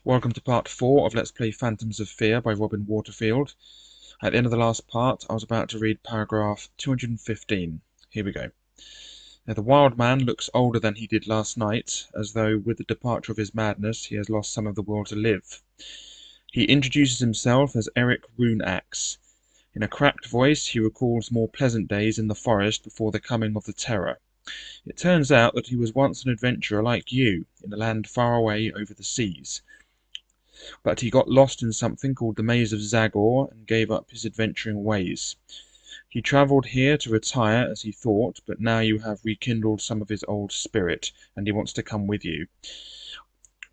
Welcome to part 4 of Let's Play Phantoms of Fear by Robin Waterfield. At the end of the last part, I was about to read paragraph 215. Here we go. Now, the wild man looks older than he did last night, as though with the departure of his madness he has lost some of the will to live. He introduces himself as Eric Runeaxe. In a cracked voice, he recalls more pleasant days in the forest before the coming of the terror. It turns out that he was once an adventurer like you, in a land far away over the seas. But he got lost in something called the Maze of Zagor and gave up his adventuring ways. He travelled here to retire, as he thought, but now you have rekindled some of his old spirit, and he wants to come with you.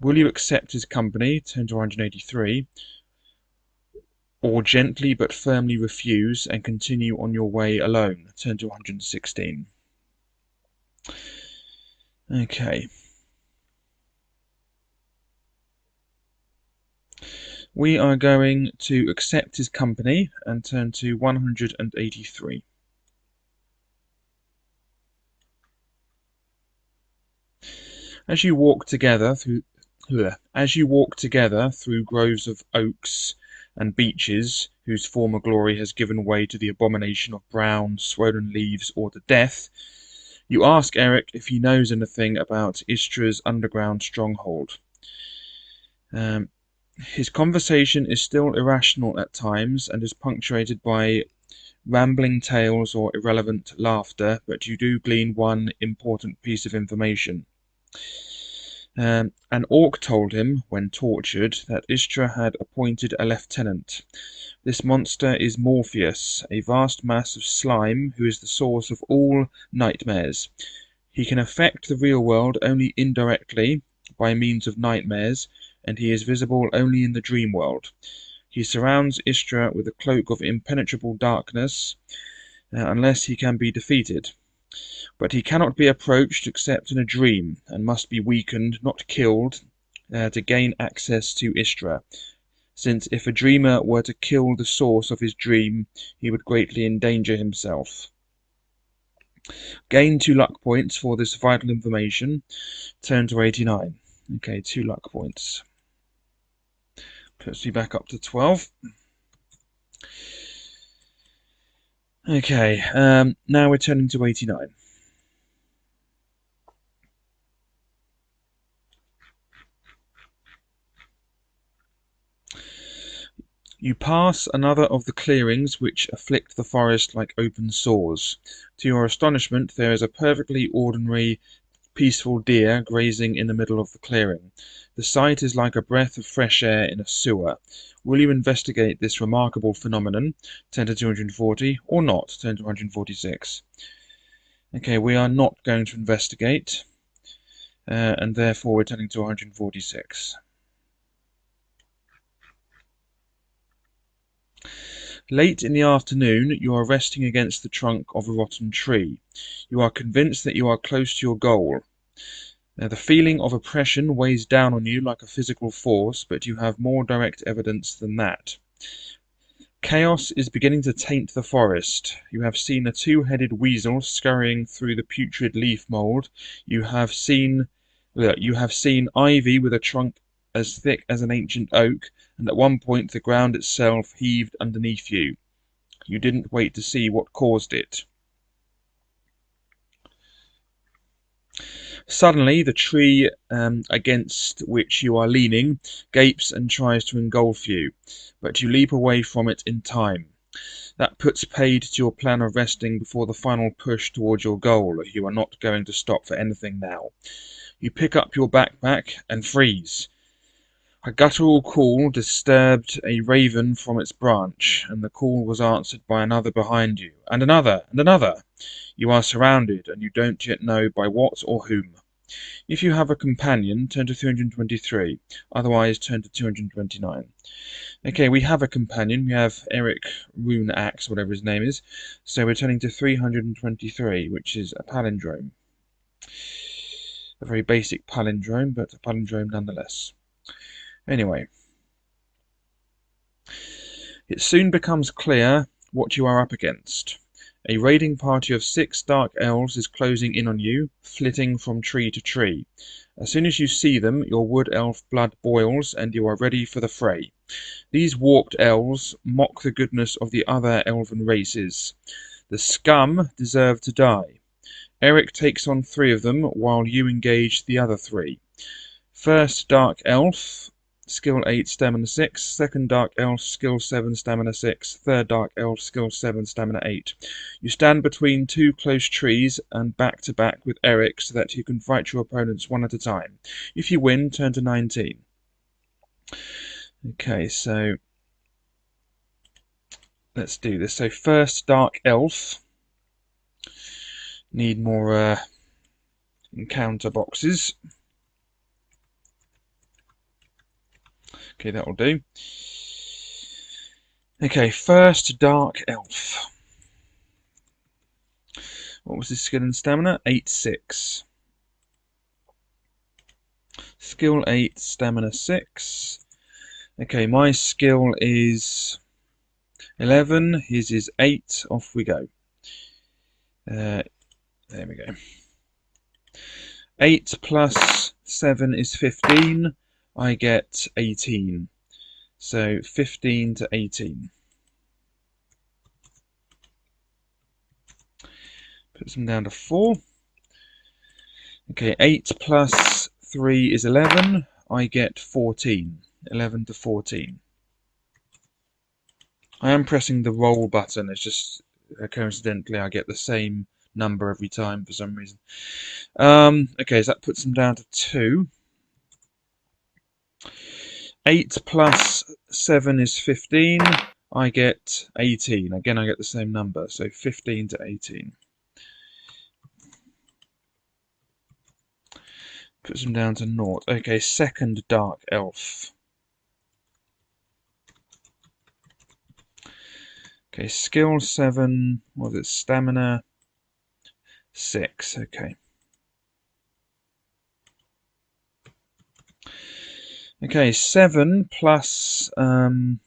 Will you accept his company, turn to 183, or gently but firmly refuse and continue on your way alone, turn to 116. Okay. We are going to accept his company and turn to 183. As you walk together through groves of oaks and beeches, whose former glory has given way to the abomination of brown, swollen leaves or to death, you ask Eric if he knows anything about Istra's underground stronghold. His conversation is still irrational at times and is punctuated by rambling tales or irrelevant laughter, but you do glean one important piece of information. An orc told him, when tortured, that Istra had appointed a lieutenant. This monster is Morpheus, a vast mass of slime who is the source of all nightmares. He can affect the real world only indirectly, by means of nightmares, and he is visible only in the dream world. He surrounds Istra with a cloak of impenetrable darkness, unless he can be defeated. But he cannot be approached except in a dream, and must be weakened, not killed, to gain access to Istra, since if a dreamer were to kill the source of his dream, he would greatly endanger himself. Gain 2 luck points for this vital information. Turn to 89. Okay, 2 luck points. Puts me back up to 12. Okay, now we're turning to 89. You pass another of the clearings which afflict the forest like open sores. To your astonishment, there is a perfectly ordinary, peaceful deer grazing in the middle of the clearing. The sight is like a breath of fresh air in a sewer. Will you investigate this remarkable phenomenon, turn to 240, or not, turn to 146? Okay, we are not going to investigate, and therefore we're turning to 146. Late in the afternoon, you are resting against the trunk of a rotten tree. You are convinced that you are close to your goal. Now, the feeling of oppression weighs down on you like a physical force, but you have more direct evidence than that. Chaos is beginning to taint the forest. You have seen a 2-headed weasel scurrying through the putrid leaf mould. You have seen ivy with a trunk as thick as an ancient oak, and at one point the ground itself heaved underneath you. You didn't wait to see what caused it. Suddenly, the tree against which you are leaning gapes and tries to engulf you, but you leap away from it in time. That puts paid to your plan of resting before the final push towards your goal. You are not going to stop for anything now. You pick up your backpack and freeze. A guttural call disturbed a raven from its branch, and the call was answered by another behind you, and another, and another. You are surrounded, and you don't yet know by what or whom. If you have a companion, turn to 323, otherwise turn to 229. Okay, we have a companion. We have Eric Runeaxe, whatever his name is, so we're turning to 323, which is a palindrome. A very basic palindrome, but a palindrome nonetheless. Anyway, it soon becomes clear what you are up against. A raiding party of 6 dark elves is closing in on you, flitting from tree to tree. As soon as you see them, your wood elf blood boils, and you are ready for the fray. These warped elves mock the goodness of the other elven races. The scum deserve to die. Eric takes on 3 of them, while you engage the other 3. First Dark Elf, skill 8, stamina 6. Second Dark Elf, skill 7, stamina 6. Third Dark Elf, skill 7, stamina 8. You stand between 2 close trees and back to back with Eric so that you can fight your opponents one at a time. If you win, turn to 19. Okay, so let's do this. So first Dark Elf. Need more encounter boxes. Okay, that'll do. Okay, first Dark Elf. What was his skill and stamina? 8-6. Skill 8, stamina 6. Okay, my skill is 11. His is 8. Off we go. There we go. 8 plus 7 is 15. I get 18. So 15 to 18. Puts them down to 4. Okay, 8 plus 3 is 11. I get 14. 11 to 14. I am pressing the roll button. It's just coincidentally I get the same number every time for some reason. Okay, so that puts them down to 2. 8 plus 7 is 15. I get 18. Again, I get the same number, so 15 to 18. Puts them down to 0. Okay, second Dark Elf. Okay, skill 7. What was it? Stamina 6. Okay. Okay, 7 plus. Okay,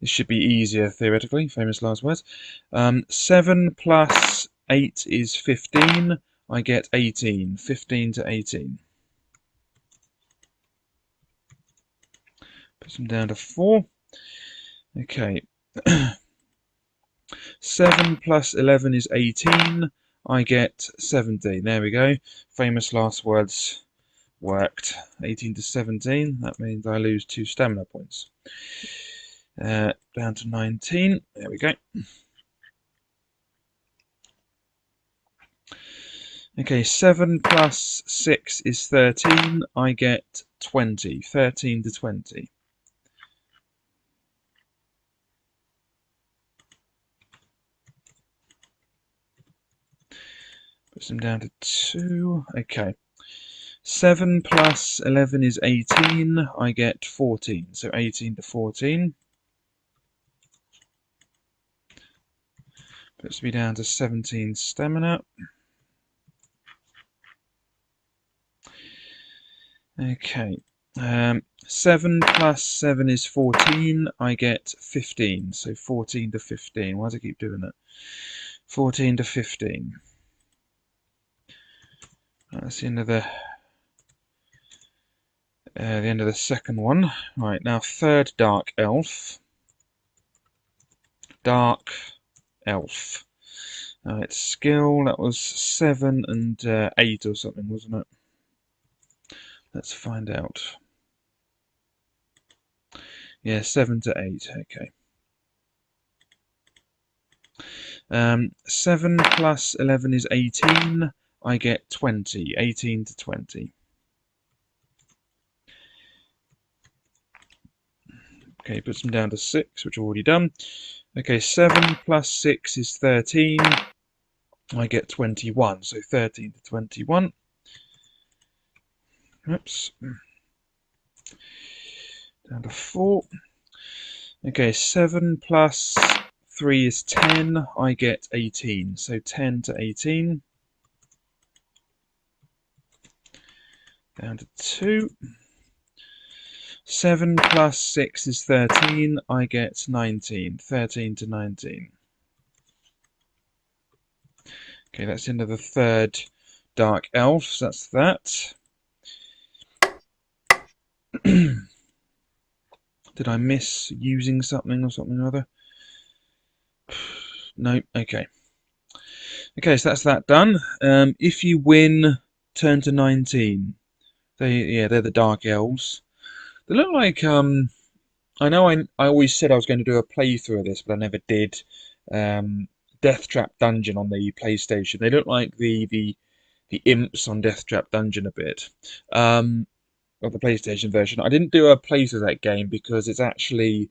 this should be easier theoretically. Famous last words. 7 plus 8 is 15. I get 18. 15 to 18. Puts them down to 4. Okay. 7 plus 11 is 18. I get 17. There we go. Famous last words worked. 18 to 17. That means I lose 2 stamina points. Down to 19. There we go. Okay, 7 plus 6 is 13. I get 20. 13 to 20. Puts them down to 2. Okay. 7 plus 11 is 18. I get 14. So 18 to 14. Puts me down to 17 stamina. Okay. 7 plus 7 is 14. I get 15. So 14 to 15. Why do I keep doing that? 14 to 15. That's the end of the second one. Right, now third Dark Elf. Dark Elf. Its skill, that was 7 and 8 or something, wasn't it? Let's find out. Yeah, 7 to 8, okay. 7 plus 11 is 18. I get 20. 18 to 20. Okay, puts them down to 6, which I've already done. Okay, 7 plus 6 is 13. I get 21, so 13 to 21. Oops. Down to 4. Okay, 7 plus 3 is 10. I get 18, so 10 to 18. Down to 2. 7 plus 6 is 13. I get 19. 13 to 19. Okay, that's into the third Dark Elves, that's that. Did I miss using something or something or other? No, okay. Okay, so that's that done. If you win, turn to 19. They're the Dark Elves. They look like I know I always said I was going to do a playthrough of this, but I never did. Death Trap Dungeon on the PlayStation. They look like the imps on Death Trap Dungeon a bit. Of the PlayStation version. I didn't do a playthrough of that game because it's actually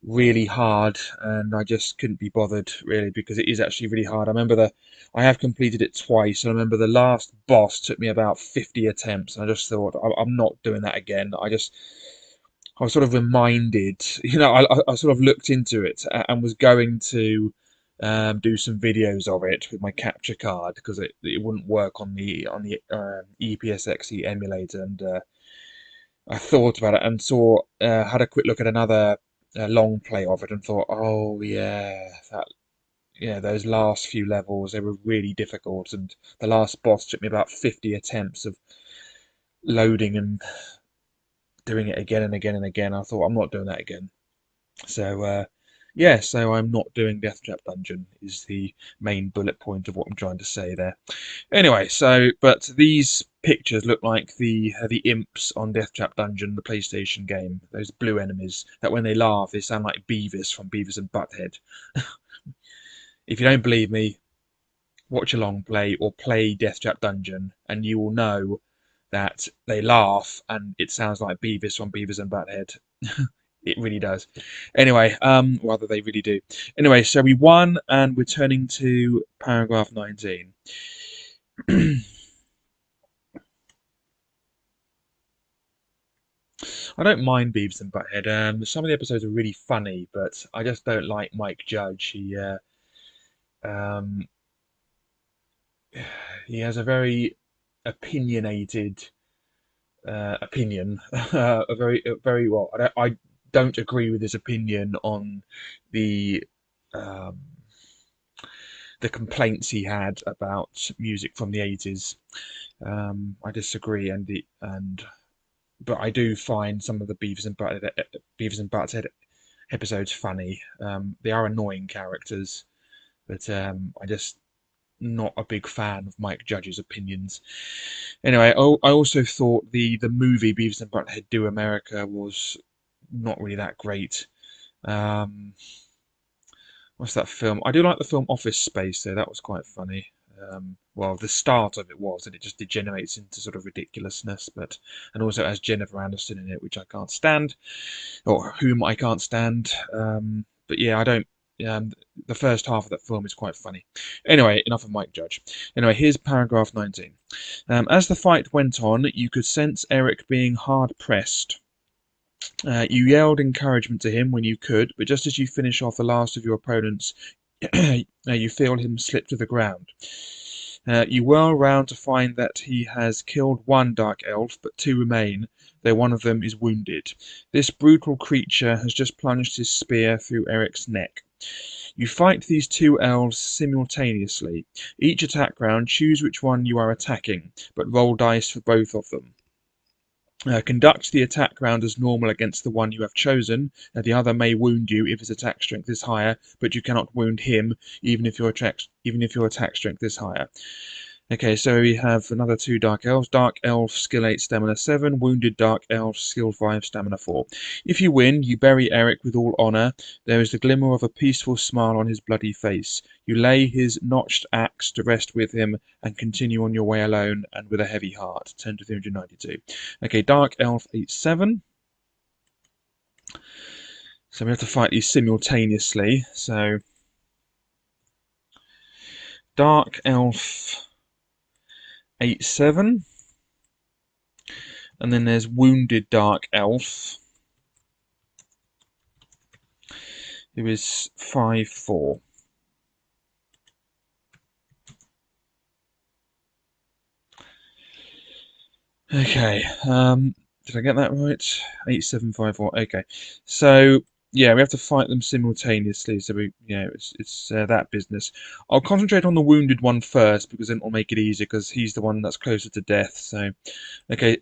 really hard, and I just couldn't be bothered really because it is actually really hard. I have completed it twice, and I remember the last boss took me about 50 attempts, and I just thought I'm not doing that again. I was sort of reminded, I sort of looked into it and was going to do some videos of it with my capture card because it wouldn't work on the EPSXE emulator, and I thought about it and had a quick look at another long play of it and thought, oh yeah, those last few levels, they were really difficult, and the last boss took me about 50 attempts of loading and doing it again and again and again. I thought I'm not doing that again. So so I'm not doing Death Trap Dungeon is the main bullet point of what I'm trying to say there. Anyway, but these pictures look like the imps on Death Trap Dungeon, the PlayStation game. Those blue enemies that when they laugh, they sound like Beavis from Beavis and Butthead. If you don't believe me, watch a long play or play Death Trap Dungeon, and you will know that they laugh and it sounds like Beavis from Beavis and Butthead. It really does. Anyway, rather they really do. Anyway, so we won, and we're turning to paragraph 19. I don't mind Beavis and Butthead. Some of the episodes are really funny, but I just don't like Mike Judge. Um, he has a very opinionated opinion. A very well. I don't agree with his opinion on the um, the complaints he had about music from the 80s. I disagree, but I do find some of the Beavis and Butthead episodes funny. They are annoying characters, but I just not a big fan of Mike Judge's opinions. Anyway, I also thought the movie Beavis and Butthead Do America was not really that great. Um, what's that film? I do like the film Office Space, though. That was quite funny. Well, the start of it was, and it just degenerates into sort of ridiculousness. And also has Jennifer Aniston in it, which I can't stand, or whom I can't stand. But yeah, I don't. The first half of that film is quite funny. Anyway, enough of Mike Judge. Anyway, here's paragraph 19. As the fight went on, you could sense Eric being hard pressed. You yelled encouragement to him when you could, but just as you finish off the last of your opponents, you feel him slip to the ground. You whirl round to find that he has killed one dark elf, but two remain, though one of them is wounded. This brutal creature has just plunged his spear through Eric's neck. You fight these two elves simultaneously. Each attack round, choose which one you are attacking, but roll dice for both of them. Conduct the attack round as normal against the one you have chosen. The other may wound you if his attack strength is higher, but you cannot wound him even if your attack strength is higher. Okay, so we have another two Dark Elves. Dark Elf, Skill 8, Stamina 7. Wounded Dark Elf, Skill 5, Stamina 4. If you win, you bury Eric with all honour. There is the glimmer of a peaceful smile on his bloody face. You lay his notched axe to rest with him and continue on your way alone and with a heavy heart. 10 to 392. Okay, Dark Elf 8-7. So we have to fight these simultaneously. So Dark Elf 8-7, and then there's Wounded Dark Elf, who is 5-4. Okay, did I get that right? 8-7-5-4. Okay, so Yeah, we have to fight them simultaneously, so it's that business. I'll concentrate on the wounded one first because then it'll make it easier because he's the one that's closer to death. So, okay,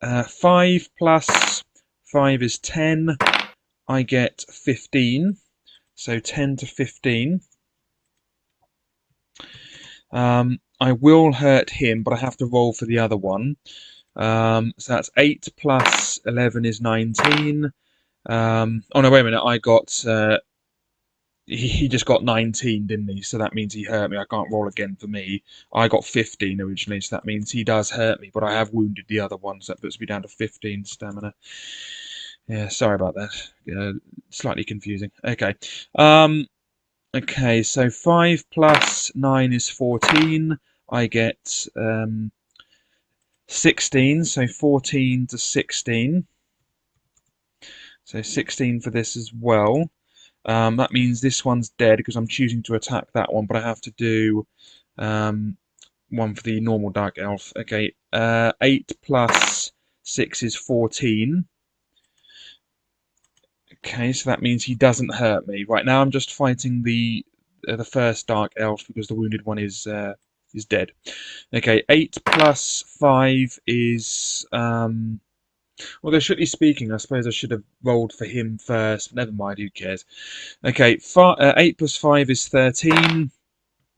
5 plus 5 is 10. I get 15, so 10 to 15. I will hurt him, but I have to roll for the other one. So that's 8 plus 11 is 19. Oh no, wait a minute. I got he just got 19, didn't he? So that means he hurt me. I can't roll again for me. I got 15 originally, so that means he does hurt me, but I have wounded the other one, so that puts me down to 15 stamina. Yeah, sorry about that. Slightly confusing. Okay. Okay, so 5 plus 9 is 14. I get 16, so 14 to 16. So 16 for this as well. That means this one's dead because I'm choosing to attack that one, but I have to do one for the normal Dark Elf. Okay, 8 plus 6 is 14. Okay, so that means he doesn't hurt me. Right now I'm just fighting the first Dark Elf because the wounded one is dead. Okay, 8 plus 5 is well, strictly speaking, I suppose I should have rolled for him first. Never mind, who cares? Okay, 8 plus 5 is 13.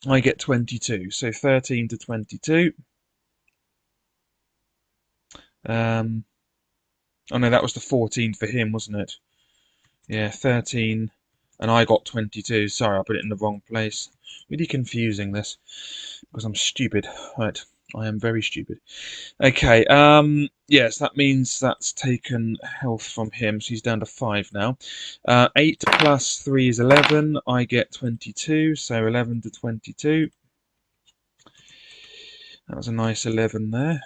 I get 22. So 13 to 22. Oh no, that was the 14 for him, wasn't it? Yeah, 13. And I got 22. Sorry, I put it in the wrong place. Really confusing this. Because I'm stupid. Right, I am very stupid. Okay, yes, that means that's taken health from him, so he's down to 5 now. 8 plus 3 is 11. I get 22, so 11 to 22. That was a nice 11 there.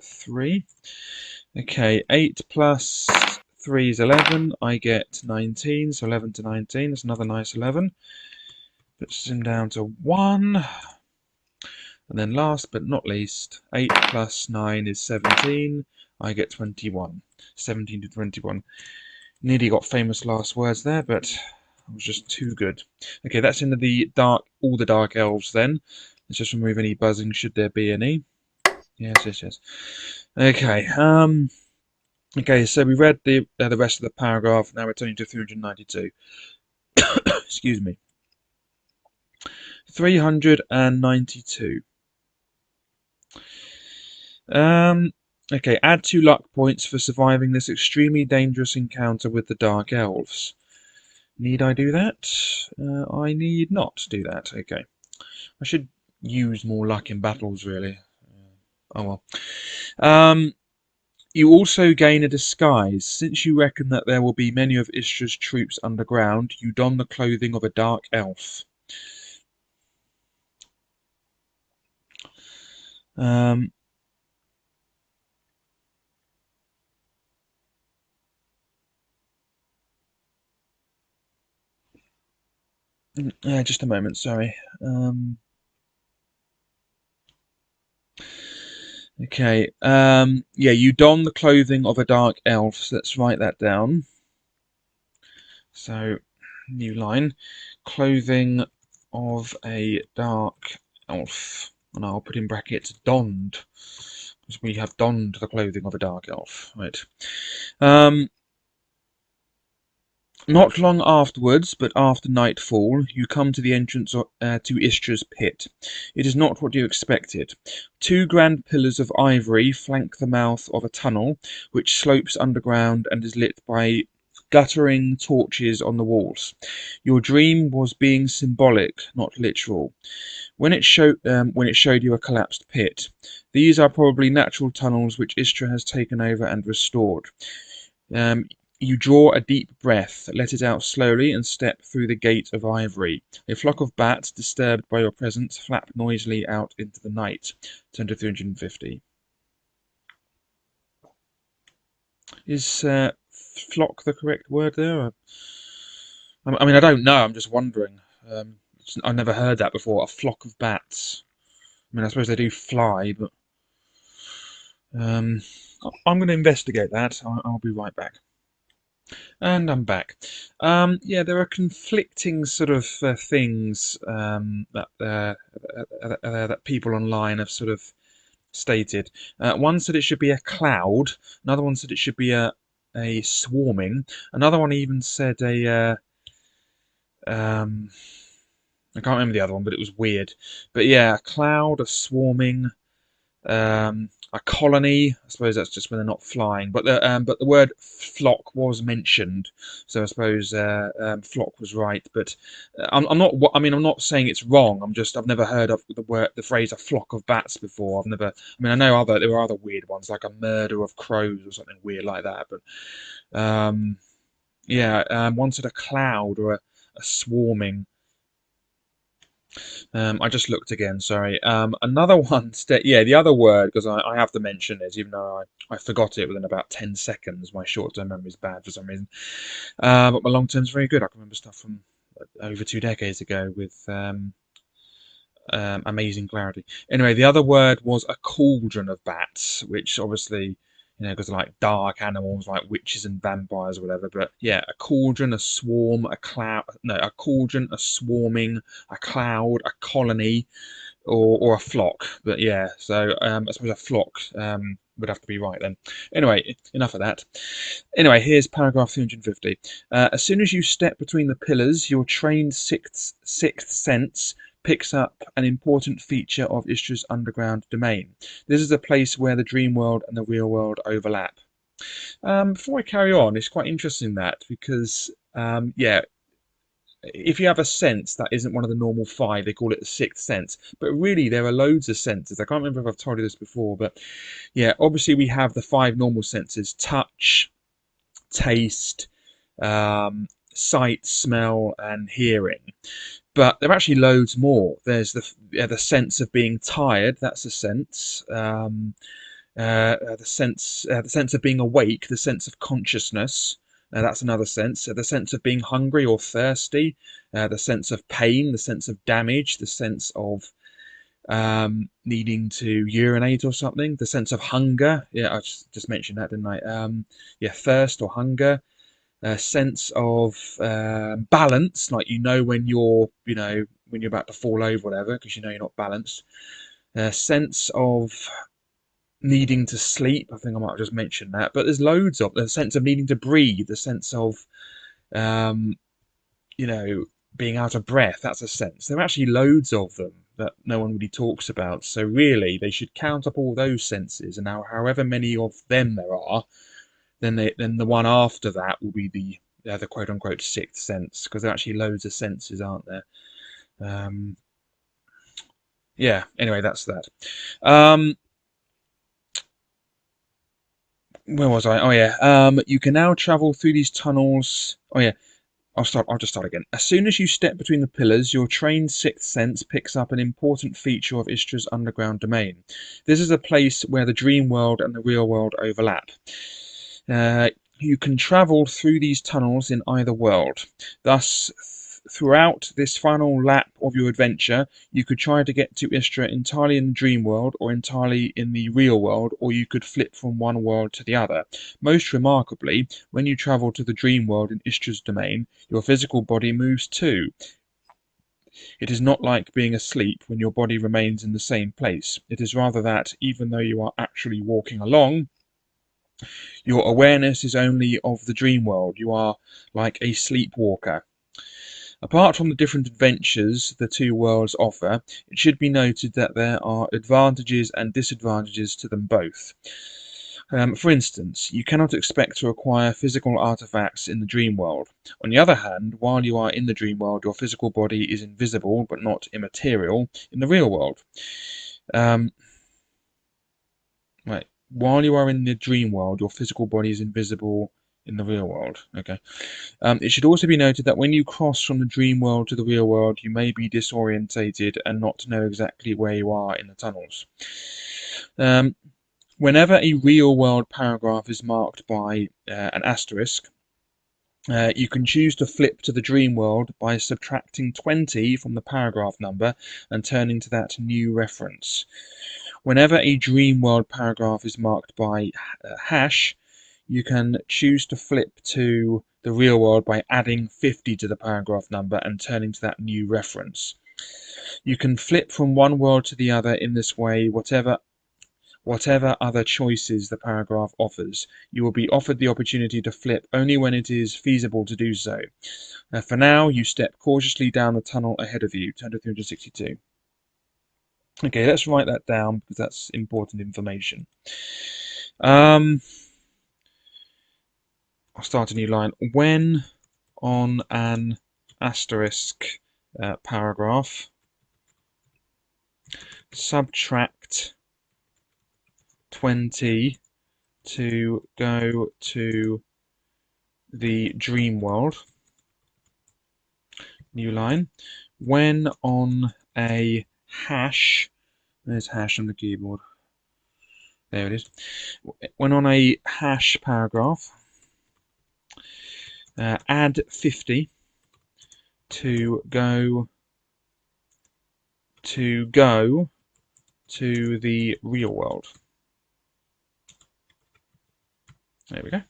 3. Okay, 8 plus 3 is 11. I get 19, so 11 to 19. That's another nice 11. Puts him down to 1. And then last but not least, 8 plus 9 is 17. I get 21. 17 to 21. Nearly got famous last words there, but I was just too good. Okay, that's into the all the Dark Elves then. Let's just remove any buzzing, should there be any. Yes. Okay, okay, so we read the rest of the paragraph. Now we're turning to 392. Excuse me. 392. Okay, add 2 luck points for surviving this extremely dangerous encounter with the Dark Elves. Need I do that? I need not do that. Okay. I should use more luck in battles, really. Oh well. You also gain a disguise. Since you reckon that there will be many of Istra's troops underground, you don the clothing of a Dark Elf. Just a moment, sorry. Okay. Yeah, you don the clothing of a Dark Elf. So let's write that down. So, new line. Clothing of a Dark Elf. And I'll put in brackets donned. Because we have donned the clothing of a Dark Elf. Right. Not long afterwards, but after nightfall, you come to the entrance to Istra's pit. It is not what you expected. 2 grand pillars of ivory flank the mouth of a tunnel, which slopes underground and is lit by guttering torches on the walls. Your dream was being symbolic, not literal. When it showed you a collapsed pit, these are probably natural tunnels which Istra has taken over and restored. You draw a deep breath, let it out slowly, and step through the gate of ivory. A flock of bats, disturbed by your presence, flap noisily out into the night. Turn to 350. Is flock the correct word there? I mean, I don't know. I'm just wondering. I've never heard that before. A flock of bats. I mean, I suppose they do fly, but I'm going to investigate that. I'll be right back. And I'm back. Yeah, there are conflicting sort of things that people online have sort of stated. One said it should be a cloud. Another one said it should be a swarming. Another one even said a I can't remember the other one, but it was weird. But yeah, a cloud, a swarming, a colony. I suppose that's just when they're not flying. But the word flock was mentioned, so I suppose flock was right. But I'm not. I mean, I'm not saying it's wrong. I've never heard of the phrase a flock of bats before. I've never. I mean, I know there were other weird ones like a murder of crows or something weird like that. But yeah, one said a cloud or a swarming. I just looked again, sorry. Another one, yeah, the other word, because I have to mention it, even though I forgot it within about 10 seconds. My short-term memory is bad for some reason. But my long-term is very good. I can remember stuff from over 2 decades ago with amazing clarity. Anyway, the other word was a cauldron of bats, which obviously, because they're like dark animals like witches and vampires or whatever. But yeah, a cauldron, a swarm, a cloud, no, a cauldron, a swarming, a cloud, a colony, or a flock. But yeah, so I suppose a flock would have to be right then. Anyway, enough of that. Anyway, here's paragraph 350. As soon as you step between the pillars, your trained sixth sense picks up an important feature of Istra's underground domain. This is a place where the dream world and the real world overlap. Before I carry on, it's quite interesting that because yeah, if you have a sense that isn't one of the normal five, they call it the sixth sense. But really, there are loads of senses. I can't remember if I've told you this before, but yeah, obviously we have the five normal senses: touch, taste, sight, smell, and hearing. But there are actually loads more. There's the sense of being tired. That's a sense. The sense of being awake, the sense of consciousness. That's another sense. The sense of being hungry or thirsty, the sense of pain, the sense of damage, the sense of needing to urinate or something, the sense of hunger. Yeah, I just mentioned that, didn't I? Yeah, thirst or hunger. A sense of balance, like when when you're about to fall over, whatever, because you're not balanced. A sense of needing to sleep. I think I might have just mentioned that, but there's loads of the sense of needing to breathe, the sense of um, being out of breath. That's a sense. There are actually loads of them that no one really talks about. So really, they should count up all those senses, and now however many of them there are, then the one after that will be the quote unquote sixth sense, because there are actually loads of senses, aren't there? Yeah. Anyway, that's that. Where was I? Oh yeah. You can now travel through these tunnels. Oh yeah. I'll just start again. As soon as you step between the pillars, your trained sixth sense picks up an important feature of Istra's underground domain. This is a place where the dream world and the real world overlap. You can travel through these tunnels in either world. Thus, throughout this final lap of your adventure, you could try to get to Istra entirely in the dream world or entirely in the real world, or you could flip from one world to the other. Most remarkably, when you travel to the dream world in Istra's domain, your physical body moves too. It is not like being asleep when your body remains in the same place. It is rather that, even though you are actually walking along, your awareness is only of the dream world. You are like a sleepwalker. Apart from the different adventures the two worlds offer, it should be noted that there are advantages and disadvantages to them both. For instance, you cannot expect to acquire physical artifacts in the dream world. On the other hand, while you are in the dream world, your physical body is invisible but not immaterial in the real world. Right. While you are in the dream world, your physical body is invisible in the real world. Okay. It should also be noted that when you cross from the dream world to the real world, you may be disorientated and not know exactly where you are in the tunnels. Whenever a real world paragraph is marked by an asterisk, you can choose to flip to the dream world by subtracting 20 from the paragraph number and turning to that new reference. Whenever a dream world paragraph is marked by hash, You can choose to flip to the real world by adding 50 to the paragraph number and turning to that new reference. You can flip from one world to the other in this way, whatever other choices the paragraph offers. You will be offered the opportunity to flip only when it is feasible to do so. For now, you step cautiously down the tunnel ahead of you. Turn to 362. Okay, let's write that down because that's important information. I'll start a new line. When on an asterisk paragraph, subtract 20 to go to the dream world. New line. When on a hash, there's hash on the keyboard. There it is. When on a hash paragraph, add 50 to go to the real world. There we go.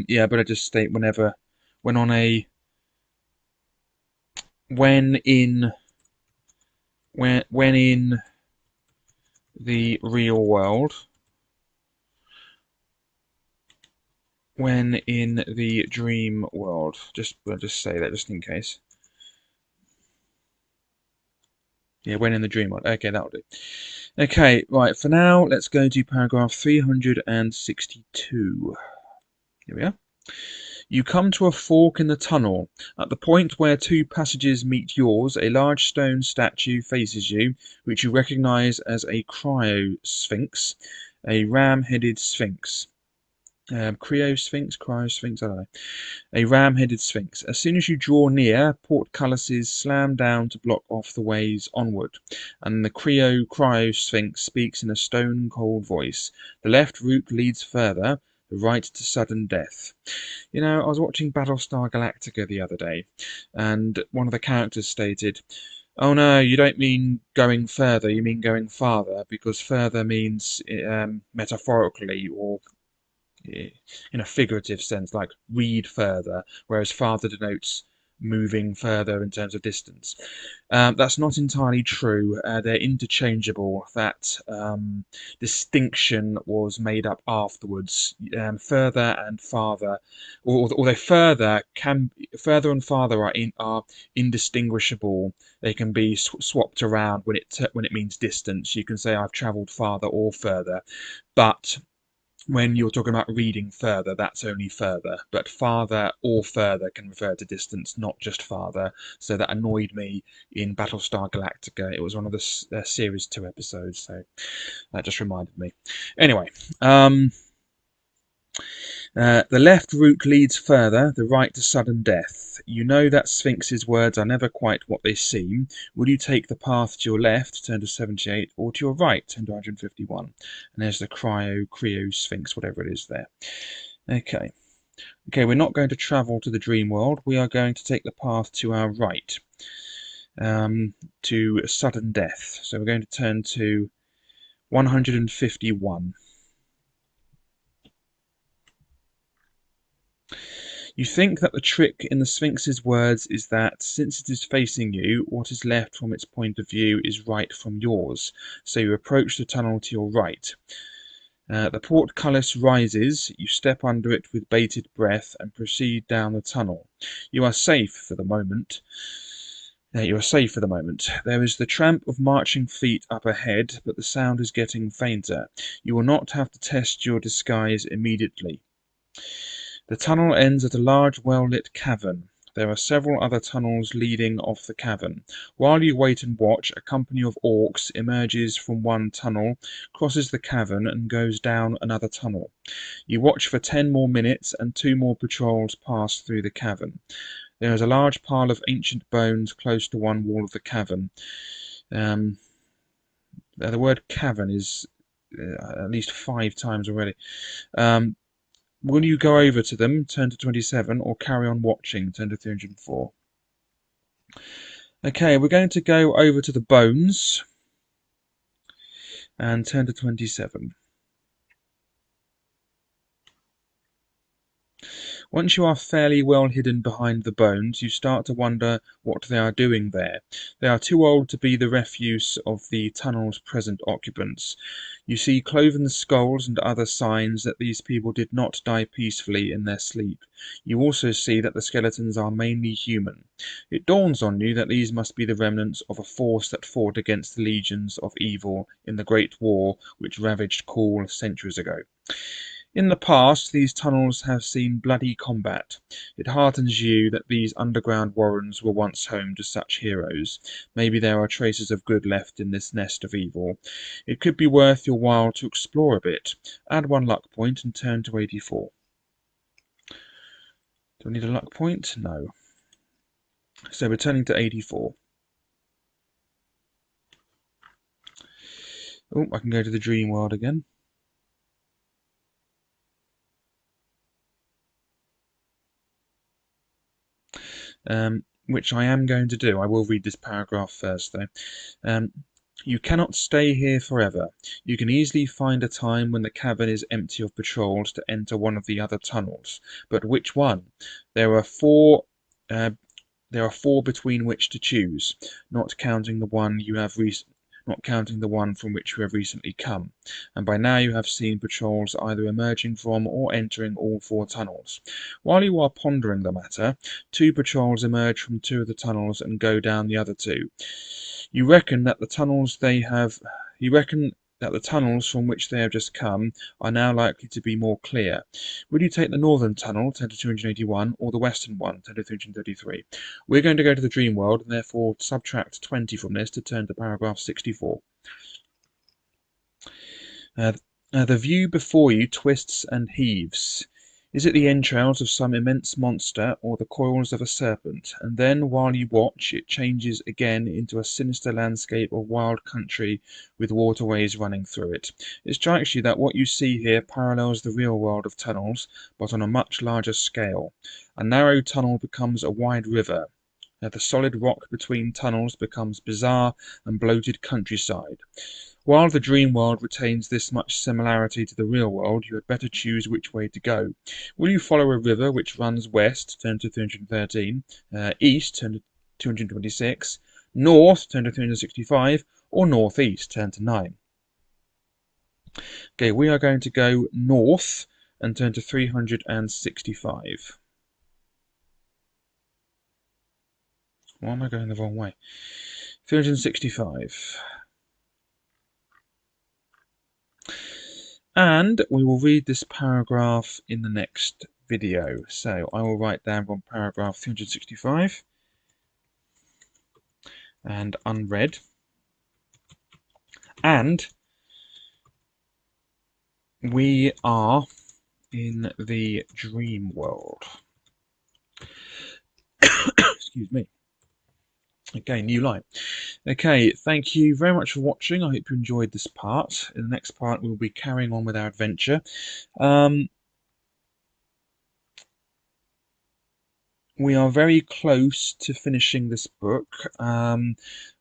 Yeah, but I just state when in the real world, when in the dream world. I'll just say that just in case. Yeah, when in the dream world. Okay, that'll do. Okay, right, for now, let's go to paragraph 362. Here we are. You come to a fork in the tunnel. At the point where two passages meet yours, a large stone statue faces you, which you recognize as a cryo-sphinx, a ram-headed sphinx. Cryo-sphinx, cryo-sphinx, I don't know. A ram-headed sphinx. As soon as you draw near, portcullises slam down to block off the ways onward, and the cryo-sphinx speaks in a stone-cold voice. The left route leads further, the right to sudden death. You know, I was watching Battlestar Galactica the other day, and one of the characters stated, "Oh no, you don't mean going further, you mean going farther, because further means metaphorically or in a figurative sense, like read further, whereas farther denotes moving further in terms of distance." That's not entirely true. They're interchangeable. That distinction was made up afterwards. Further and farther, although further and farther are indistinguishable. They can be swapped around when it means distance. You can say I've travelled farther or further, but when you're talking about reading further, that's only further, but farther or further can refer to distance, not just farther. So that annoyed me in Battlestar Galactica. It was one of the series 2 episodes, so that just reminded me. Anyway, the left route leads further, the right to sudden death. You know that Sphinx's words are never quite what they seem. Will you take the path to your left, turn to 78, or to your right, turn to 151? And there's the cryo Sphinx, whatever it is there. Okay, we're not going to travel to the dream world. We are going to take the path to our right, to sudden death. So we're going to turn to 151. You think that the trick in the Sphinx's words is that, since it is facing you, what is left from its point of view is right from yours, so you approach the tunnel to your right. The portcullis rises, you step under it with bated breath and proceed down the tunnel. You are safe for the moment. There is the tramp of marching feet up ahead, but the sound is getting fainter. You will not have to test your disguise immediately. The tunnel ends at a large well-lit cavern. There are several other tunnels leading off the cavern. While you wait and watch, a company of orcs emerges from one tunnel, crosses the cavern, and goes down another tunnel. You watch for 10 more minutes, and 2 more patrols pass through the cavern. There is a large pile of ancient bones close to one wall of the cavern. The word cavern is at least 5 times already. Will you go over to them, turn to 27, or carry on watching, turn to 304? Okay, we're going to go over to the bones and turn to 27. Once you are fairly well hidden behind the bones, you start to wonder what they are doing there. They are too old to be the refuse of the tunnel's present occupants. You see cloven skulls and other signs that these people did not die peacefully in their sleep. You also see that the skeletons are mainly human. It dawns on you that these must be the remnants of a force that fought against the legions of evil in the Great War which ravaged Gaul centuries ago. In the past, these tunnels have seen bloody combat. It heartens you that these underground warrens were once home to such heroes. Maybe there are traces of good left in this nest of evil. It could be worth your while to explore a bit. Add 1 luck point and turn to 84. Do I need a luck point? No. So we're turning to 84. Oh, I can go to the dream world again. Which I am going to do. I will read this paragraph first, though. You cannot stay here forever. You can easily find a time when the cavern is empty of patrols to enter one of the other tunnels. But which one? There are four. There are four between which to choose, not counting the one you have not counting the one from which you have recently come, and by now you have seen patrols either emerging from or entering all four tunnels. While you are pondering the matter, 2 patrols emerge from 2 of the tunnels and go down the other 2. You reckon that the tunnels from which they have just come are now likely to be more clear. Will you take the northern tunnel, 10 to 281, or the western one, 10 to 333? We're going to go to the dream world and therefore subtract 20 from this to turn to paragraph 64. The view before you twists and heaves. Is it the entrails of some immense monster or the coils of a serpent? And then, while you watch, it changes again into a sinister landscape of wild country with waterways running through it. It strikes you that what you see here parallels the real world of tunnels, but on a much larger scale. A narrow tunnel becomes a wide river. The solid rock between tunnels becomes bizarre and bloated countryside. While the dream world retains this much similarity to the real world, you had better choose which way to go. Will you follow a river which runs west, turn to 313, east, turn to 226, north, turn to 365, or northeast, turn to 9? Okay, we are going to go north and turn to 365. Why am I going the wrong way? 365. And we will read this paragraph in the next video. So I will write down from paragraph 365 and unread. And we are in the dream world. Excuse me. Okay, new line. Okay, thank you very much for watching. I hope you enjoyed this part. In the next part, we'll be carrying on with our adventure. We are very close to finishing this book.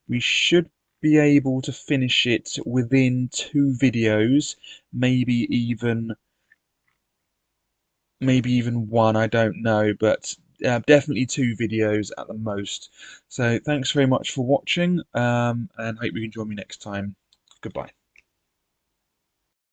We should be able to finish it within 2 videos, maybe even 1, I don't know, but definitely 2 videos at the most. So thanks very much for watching, and hope you can join me next time. Goodbye.